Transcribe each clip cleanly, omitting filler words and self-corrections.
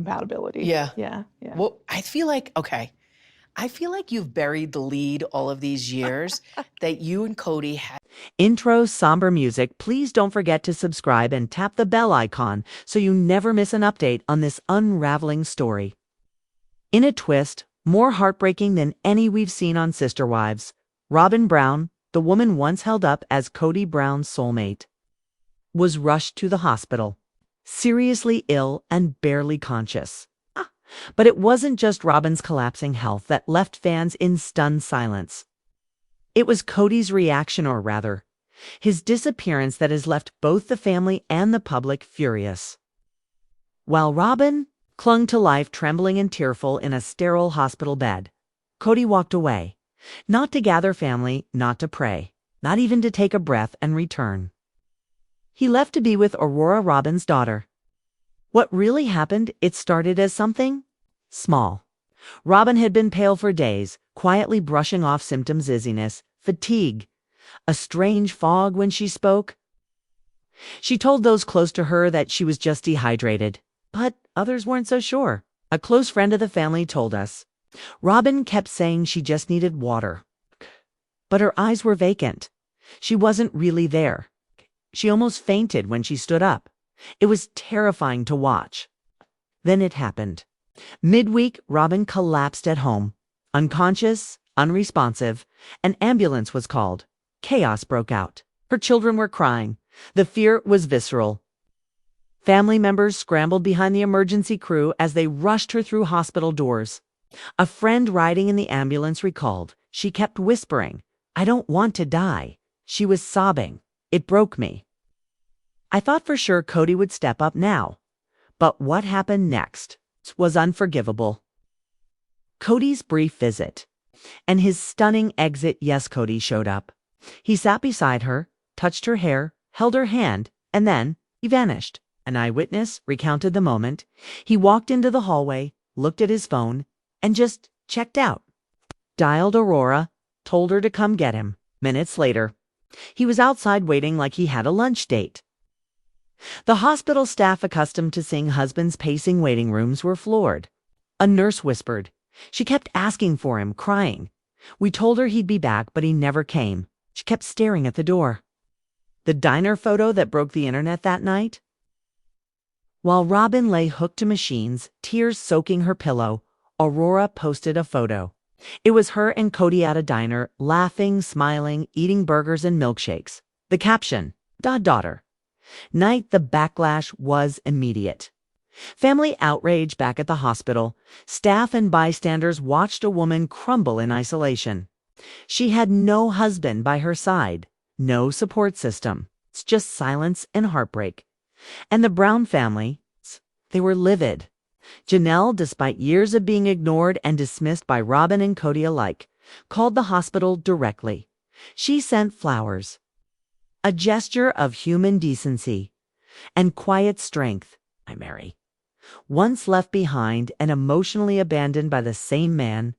compatibility. Yeah. Yeah, yeah. Well, I feel like, okay, I feel like you've buried the lead all of these years that you and Kody had. Intro somber music. Please don't forget to subscribe and tap the bell icon so you never miss an update on this unraveling story. In a twist, more heartbreaking than any we've seen on Sister Wives, Robyn Brown, the woman once held up as Kody Brown's soulmate, was rushed to the hospital, seriously ill and barely conscious. But it wasn't just Robyn's collapsing health that left fans in stunned silence. It was Kody's reaction, or rather, his disappearance, that has left both the family and the public furious. While Robyn clung to life, trembling and tearful in a sterile hospital bed, Kody walked away, not to gather family, not to pray, not even to take a breath and return. He left to be with Aurora, Robyn's daughter. What really happened? It started as something small. Robyn had been pale for days, quietly brushing off symptoms: dizziness, fatigue, a strange fog when she spoke. She told those close to her that she was just dehydrated, but others weren't so sure. A close friend of the family told us Robyn kept saying she just needed water, but her eyes were vacant. She wasn't really there. She almost fainted when she stood up. It was terrifying to watch. Then it happened. Midweek, Robyn collapsed at home, unconscious, unresponsive. An ambulance was called. Chaos broke out. Her children were crying. The fear was visceral. Family members scrambled behind the emergency crew as they rushed her through hospital doors. A friend riding in the ambulance recalled, she kept whispering, "I don't want to die." She was sobbing. It broke me. I thought for sure Kody would step up now. But what happened next was unforgivable. Kody's brief visit and his stunning exit. Yes, Kody showed up. He sat beside her, touched her hair, held her hand, and then he vanished. An eyewitness recounted the moment. He walked into the hallway, looked at his phone, and just checked out. Dialed Aurora, told her to come get him. Minutes later, he was outside waiting like he had a lunch date. The hospital staff, accustomed to seeing husbands pacing waiting rooms, were floored. A nurse whispered. She kept asking for him, crying. We told her he'd be back, but he never came. She kept staring at the door. The diner photo that broke the internet that night? While Robyn lay hooked to machines, tears soaking her pillow, Aurora posted a photo. It was her and Kody at a diner, laughing, smiling, eating burgers and milkshakes. The caption, "Daughter." Night. The backlash was immediate. Family outrage back at the hospital. Staff and bystanders watched a woman crumble in isolation. She had no husband by her side, no support system. It's just silence and heartbreak. And the Brown family, they were livid. Janelle, despite years of being ignored and dismissed by Robyn and Kody alike, called the hospital directly. She sent flowers, a gesture of human decency and quiet strength. I Mary, once left behind and emotionally abandoned by the same man,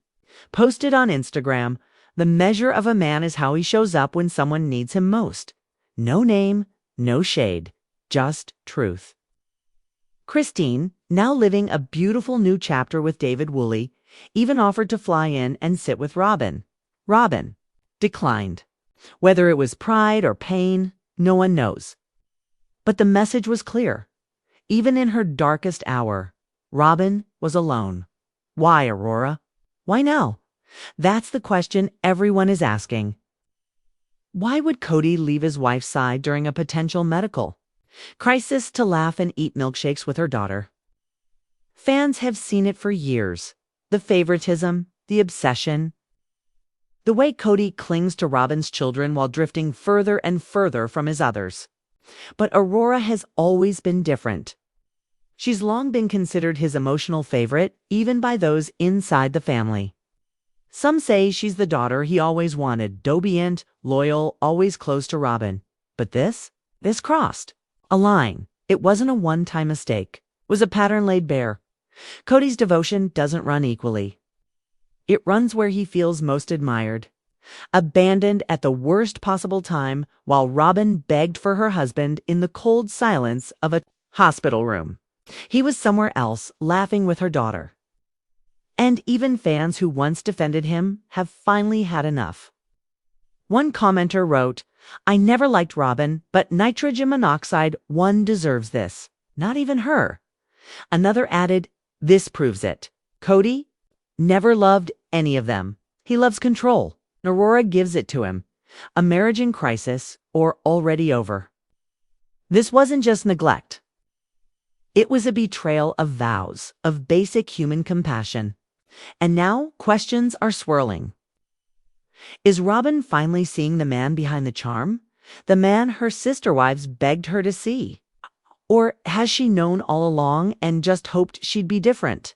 posted on Instagram, "The measure of a man is how he shows up when someone needs him most." No name, no shade, just truth. Christine, now living a beautiful new chapter with David Woolley, even offered to fly in and sit with Robyn. Robyn declined. Whether it was pride or pain, no one knows. But the message was clear. Even in her darkest hour, Robyn was alone. Why, Aurora? Why now? That's the question everyone is asking. Why would Kody leave his wife's side during a potential medical crisis to laugh and eat milkshakes with her daughter? Fans have seen it for years. The favoritism, the obsession. The way Kody clings to Robyn's children while drifting further and further from his others. But Aurora has always been different. She's long been considered his emotional favorite, even by those inside the family. Some say she's the daughter he always wanted, obedient, loyal, always close to Robyn. But this crossed a line. It wasn't a one-time mistake. It was a pattern laid bare. Kody's devotion doesn't run equally. It runs where he feels most admired. Abandoned at the worst possible time while Robyn begged for her husband in the cold silence of a hospital room. He was somewhere else, laughing with her daughter. And even fans who once defended him have finally had enough. One commenter wrote, "I never liked Robyn, but nitrogen monoxide, one deserves this. Not even her." Another added, "This proves it. Kody never loved any of them. He loves control. Aurora gives it to him. A marriage in crisis or already over." This wasn't just neglect. It was a betrayal of vows, of basic human compassion. And now questions are swirling. Is Robyn finally seeing the man behind the charm? The man her sister wives begged her to see? Or has she known all along and just hoped she'd be different?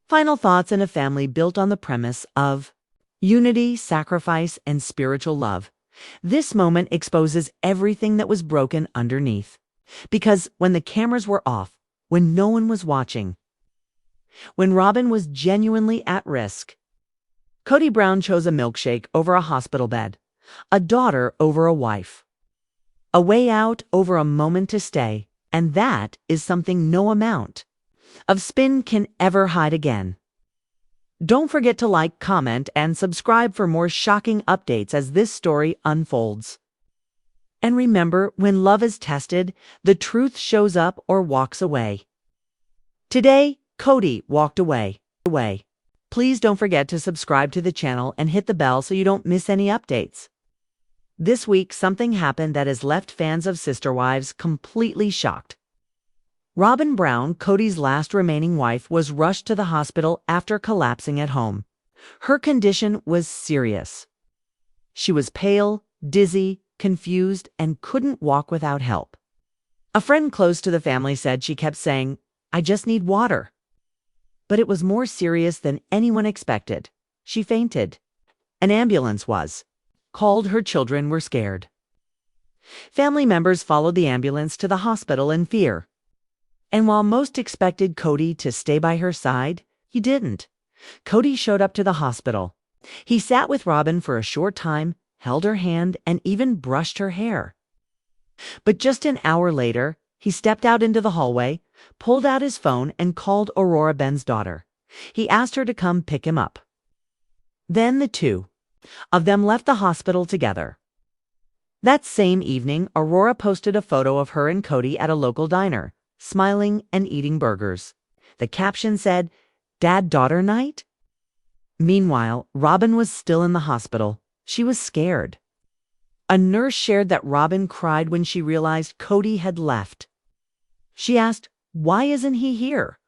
Final thoughts in a family built on the premise of unity, sacrifice, and spiritual love. This moment exposes everything that was broken underneath. Because when the cameras were off, when no one was watching, when Robyn was genuinely at risk, Kody Brown chose a milkshake over a hospital bed, a daughter over a wife, a way out over a moment to stay, and that is something no amount of spin can ever hide again. Don't forget to like, comment, and subscribe for more shocking updates as this story unfolds. And remember, when love is tested, the truth shows up or walks away. Today, Kody walked away. Please don't forget to subscribe to the channel and hit the bell so you don't miss any updates. This week, something happened that has left fans of Sister Wives completely shocked. Robyn Brown, Kody's last remaining wife, was rushed to the hospital after collapsing at home. Her condition was serious. She was pale, dizzy, confused, and couldn't walk without help. A friend close to the family said she kept saying, "I just need water." But it was more serious than anyone expected. She fainted. An ambulance was called. Her children were scared. Family members followed the ambulance to the hospital in fear. And while most expected Kody to stay by her side, he didn't. Kody showed up to the hospital. He sat with Robyn for a short time, held her hand, and even brushed her hair. But just an hour later, he stepped out into the hallway, pulled out his phone, and called Aurora, Ben's daughter. He asked her to come pick him up. Then the two of them left the hospital together. That same evening, Aurora posted a photo of her and Kody at a local diner, smiling and eating burgers. The caption said, "Dad-daughter night?" Meanwhile, Robyn was still in the hospital. She was scared. A nurse shared that Robyn cried when she realized Kody had left. She asked, "Why isn't he here?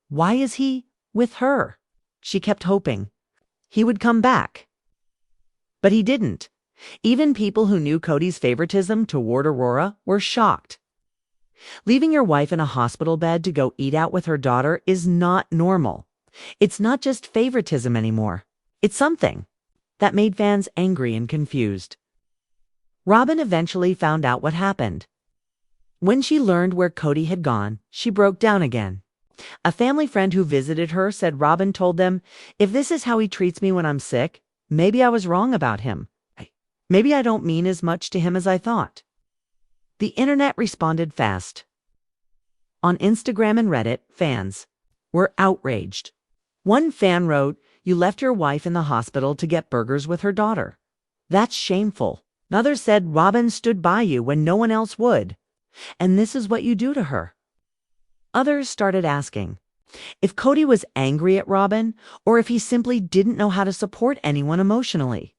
Why is he with her?" She kept hoping he would come back. But he didn't. Even people who knew Kody's favoritism toward Aurora were shocked. Leaving your wife in a hospital bed to go eat out with her daughter is not normal. It's not just favoritism anymore. It's something that made fans angry and confused. Robyn eventually found out what happened. When she learned where Kody had gone, she broke down again. A family friend who visited her said Robyn told them, "If this is how he treats me when I'm sick, maybe I was wrong about him. Maybe I don't mean as much to him as I thought." The internet responded fast. On Instagram and Reddit, fans were outraged. One fan wrote, "You left your wife in the hospital to get burgers with her daughter. That's shameful." Another said, "Robyn stood by you when no one else would. And this is what you do to her." Others started asking if Kody was angry at Robyn or if he simply didn't know how to support anyone emotionally.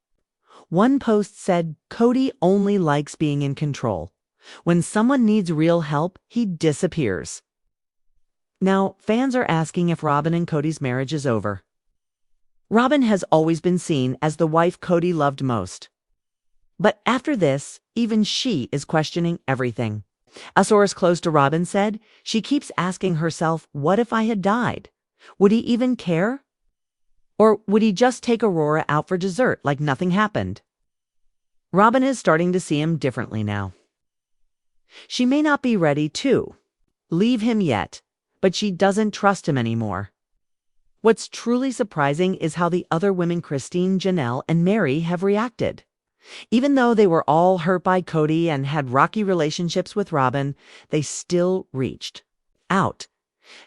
One post said, "Kody only likes being in control. When someone needs real help, he disappears." Now, fans are asking if Robyn and Kody's marriage is over. Robyn has always been seen as the wife Kody loved most. But after this, even she is questioning everything. A source close to Robyn said she keeps asking herself, what if I had died? Would he even care? Or would he just take Aurora out for dessert like nothing happened? Robyn is starting to see him differently now. She may not be ready to leave him yet, but she doesn't trust him anymore. What's truly surprising is how the other women, Christine, Janelle, and Mary, have reacted. Even though they were all hurt by Kody and had rocky relationships with Robyn, they still reached out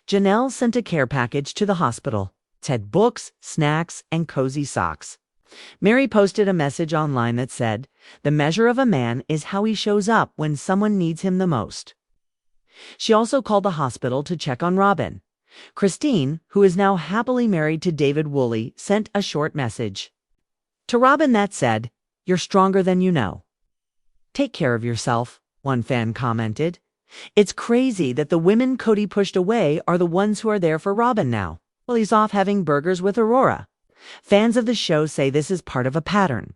Janelle sent a care package to the hospital. It had books, snacks, and cozy socks. Mary posted a message online that said, "The measure of a man is how he shows up when someone needs him the most." She also called the hospital to check on Robyn. Christine, who is now happily married to David Woolley, sent a short message. To Robyn that said, "You're stronger than you know." "Take care of yourself," one fan commented. "It's crazy that the women Kody pushed away are the ones who are there for Robyn now. Well, he's off having burgers with Aurora." Fans of the show say this is part of a pattern.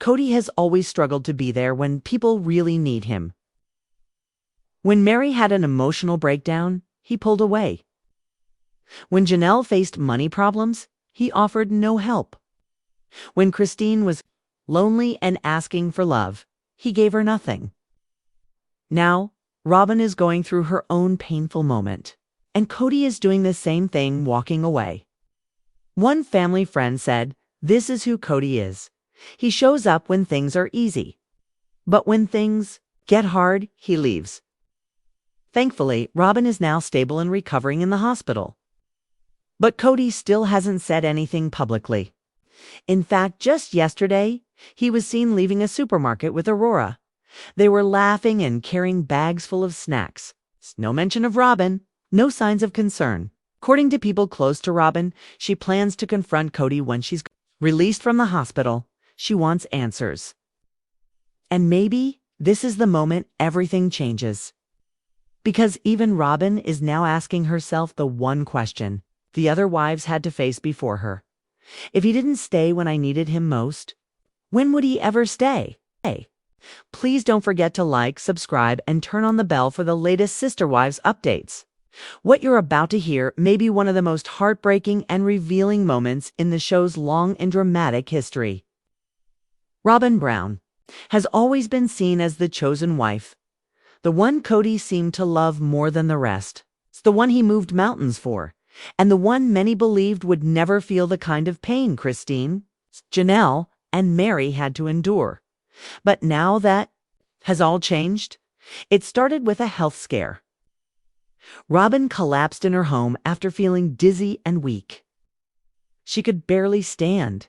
Kody has always struggled to be there when people really need him. When Mary had an emotional breakdown, he pulled away. When Janelle faced money problems, he offered no help. When Christine was lonely and asking for love, he gave her nothing. Now, Robyn is going through her own painful moment, and Kody is doing the same thing, walking away. One family friend said, "This is who Kody is. He shows up when things are easy. But when things get hard, he leaves." Thankfully, Robyn is now stable and recovering in the hospital. But Kody still hasn't said anything publicly. In fact, just yesterday, he was seen leaving a supermarket with Aurora. They were laughing and carrying bags full of snacks. No mention of Robyn, no signs of concern. According to people close to Robyn, she plans to confront Kody when she's released from the hospital. She wants answers. And maybe this is the moment everything changes. Because even Robyn is now asking herself the one question the other wives had to face before her. If he didn't stay when I needed him most, when would he ever stay? Hey, please don't forget to like, subscribe, and turn on the bell for the latest Sister Wives updates. What you're about to hear may be one of the most heartbreaking and revealing moments in the show's long and dramatic history. Robyn Brown has always been seen as the chosen wife, the one Kody seemed to love more than the rest. It's the one he moved mountains for, and the one many believed would never feel the kind of pain Christine, Janelle, and Mary had to endure. But now that has all changed. It started with a health scare. Robyn collapsed in her home after feeling dizzy and weak. She could barely stand.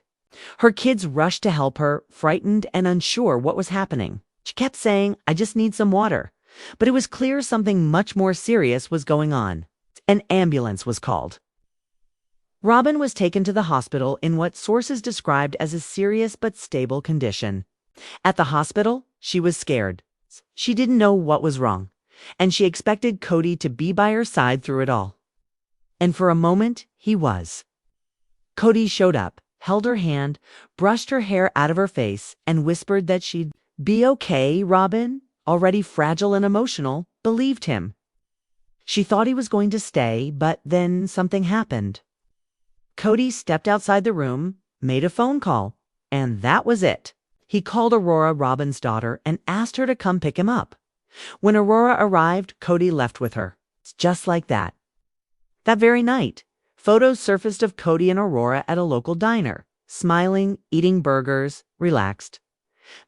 Her kids rushed to help her, frightened and unsure what was happening. She kept saying, "I just need some water." But it was clear something much more serious was going on. An ambulance was called. Robyn was taken to the hospital in what sources described as a serious but stable condition. At the hospital, she was scared. She didn't know what was wrong, and she expected Kody to be by her side through it all. And for a moment, he was. Kody showed up, held her hand, brushed her hair out of her face, and whispered that she'd be okay. Robyn, already fragile and emotional, believed him. She thought he was going to stay, but then something happened. Kody stepped outside the room, made a phone call, and that was it. He called Aurora, Robyn's daughter, and asked her to come pick him up. When Aurora arrived, Kody left with her. Just like that. That very night, photos surfaced of Kody and Aurora at a local diner, smiling, eating burgers, relaxed.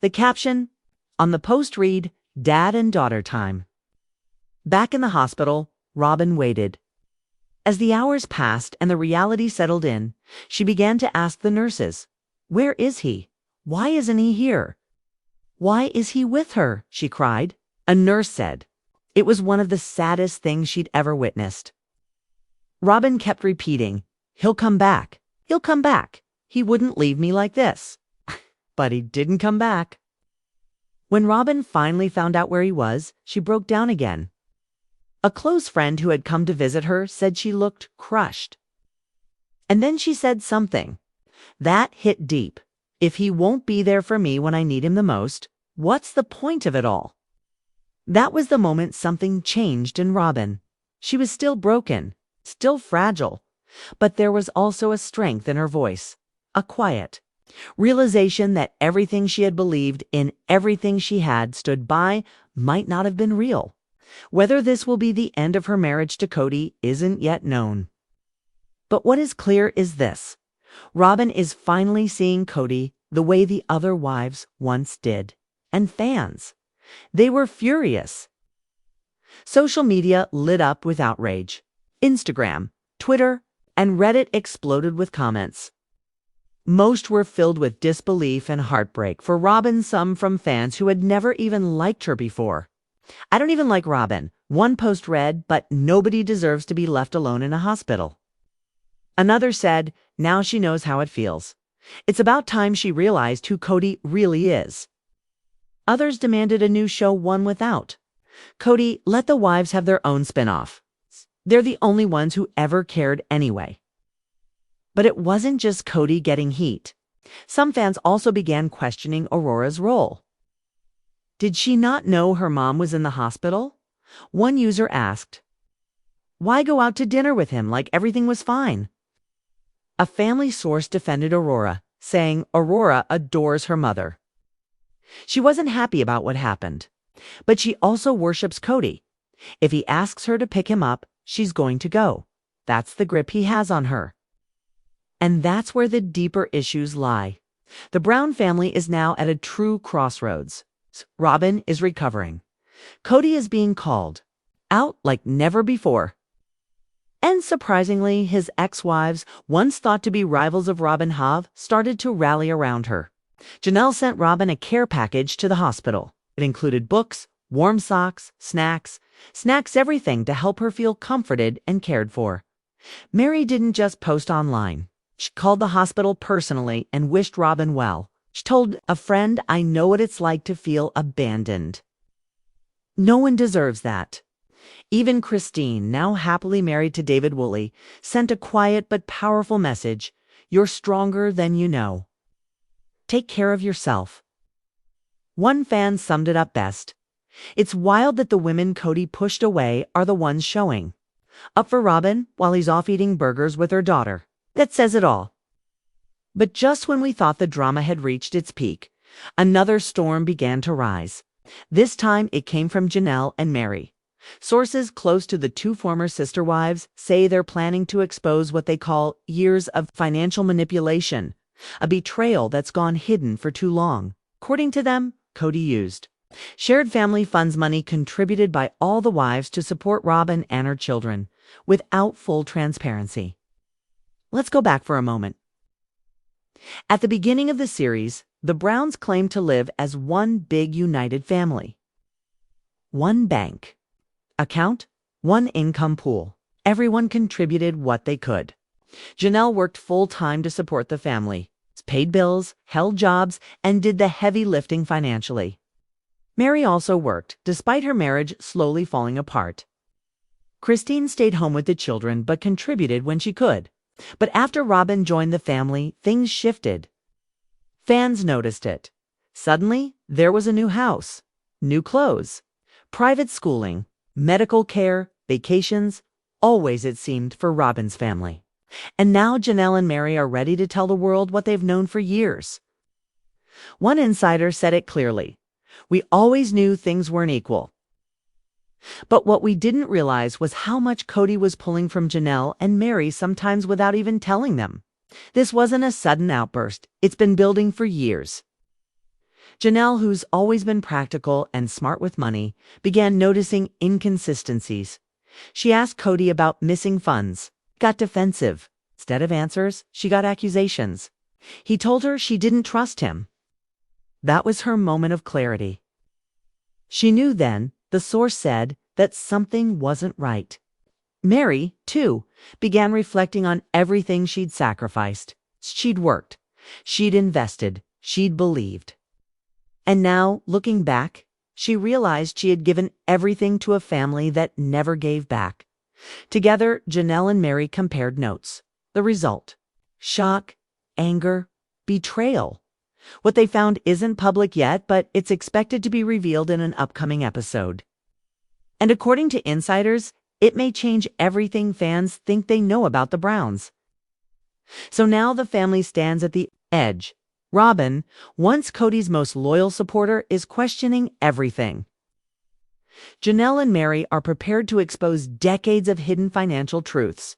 The caption on the post read, "Dad and daughter time." Back in the hospital, Robyn waited. As the hours passed and the reality settled in, she began to ask the nurses, "Where is he? Why isn't he here? Why is he with her?" she cried. A nurse said it was one of the saddest things she'd ever witnessed. Robyn kept repeating, "He'll come back. He'll come back. He wouldn't leave me like this." But he didn't come back. When Robyn finally found out where he was, she broke down again. A close friend who had come to visit her said she looked crushed. And then she said something that hit deep. If he won't be there for me when I need him the most, what's the point of it all? That was the moment something changed in Robyn. She was still broken, still fragile, but there was also a strength in her voice, a quiet realization that everything she had believed in, everything she had stood by, might not have been real. Whether this will be the end of her marriage to Kody isn't yet known. But what is clear is this. Robyn is finally seeing Kody the way the other wives once did. And fans, they were furious. Social media lit up with outrage. Instagram, Twitter, and Reddit exploded with comments. Most were filled with disbelief and heartbreak for Robyn, some from fans who had never even liked her before. "I don't even like Robyn," one post read, "but nobody deserves to be left alone in a hospital." Another said, "Now she knows how it feels. It's about time she realized who Kody really is." Others demanded a new show, one without. "Kody, let the wives have their own spinoff. They're the only ones who ever cared anyway." But it wasn't just Kody getting heat. Some fans also began questioning Aurora's role. Did she not know her mom was in the hospital? One user asked, "Why go out to dinner with him like everything was fine?" A family source defended Aurora, saying Aurora adores her mother. She wasn't happy about what happened, but she also worships Kody. If he asks her to pick him up, she's going to go. That's the grip he has on her. And that's where the deeper issues lie. The Brown family is now at a true crossroads. Robyn is recovering. Kody is being called out like never before. And surprisingly, his ex-wives, once thought to be rivals of Robyn, have started to rally around her. Janelle sent Robyn a care package to the hospital. It included books, warm socks, snacks, everything to help her feel comforted and cared for. Mary didn't just post online. She called the hospital personally and wished Robyn well. She told a friend, "I know what it's like to feel abandoned." No one deserves that. Even Christine, now happily married to David Woolley, sent a quiet but powerful message: "You're stronger than you know. Take care of yourself." One fan summed it up best: "It's wild that the women Kody pushed away are the ones showing up for Robyn while he's off eating burgers with her daughter." That says it all. But just when we thought the drama had reached its peak, another storm began to rise. This time it came from Janelle and Mary. Sources close to the two former sister wives say they're planning to expose what they call years of financial manipulation, a betrayal that's gone hidden for too long. According to them, Kody used shared family funds money contributed by all the wives to support Robyn and her children, without full transparency. Let's go back for a moment. At the beginning of the series, the Browns claimed to live as one big united family. One bank account, one income pool. Everyone contributed what they could. Janelle worked full-time to support the family, paid bills, held jobs, and did the heavy lifting financially. Mary also worked, despite her marriage slowly falling apart. Christine stayed home with the children but contributed when she could. But after Robyn joined the family, things shifted. Fans noticed it. Suddenly, there was a new house, new clothes, private schooling, medical care, vacations, always, it seemed, for Robyn's family. And now Janelle and Mary are ready to tell the world what they've known for years. One insider said it clearly: "We always knew things weren't equal." But what we didn't realize was how much Kody was pulling from Janelle and Mary, sometimes without even telling them. This wasn't a sudden outburst. It's been building for years. Janelle, who's always been practical and smart with money, began noticing inconsistencies. She asked Kody about missing funds, got defensive. Instead of answers, she got accusations. He told her she didn't trust him. That was her moment of clarity. She knew then, the source said, that something wasn't right. Mary, too, began reflecting on everything she'd sacrificed. She'd worked. She'd invested. She'd believed. And now, looking back, she realized she had given everything to a family that never gave back. Together, Janelle and Mary compared notes. The result: shock, anger, betrayal. What they found isn't public yet, but it's expected to be revealed in an upcoming episode. And according to insiders, it may change everything fans think they know about the Browns. So now the family stands at the edge. Robyn, once Kody's most loyal supporter, is questioning everything. Janelle and Mary are prepared to expose decades of hidden financial truths.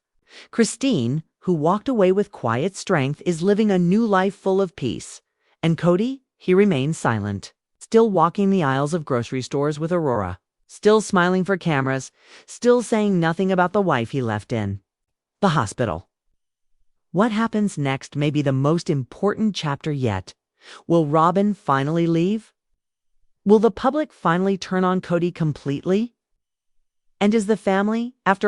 Christine, who walked away with quiet strength, is living a new life full of peace. And Kody, he remains silent, still walking the aisles of grocery stores with Aurora. Still smiling for cameras, still saying nothing about the wife he left in the hospital. What happens next may be the most important chapter yet. Will Robyn finally leave? Will the public finally turn on Kody completely? And is the family, after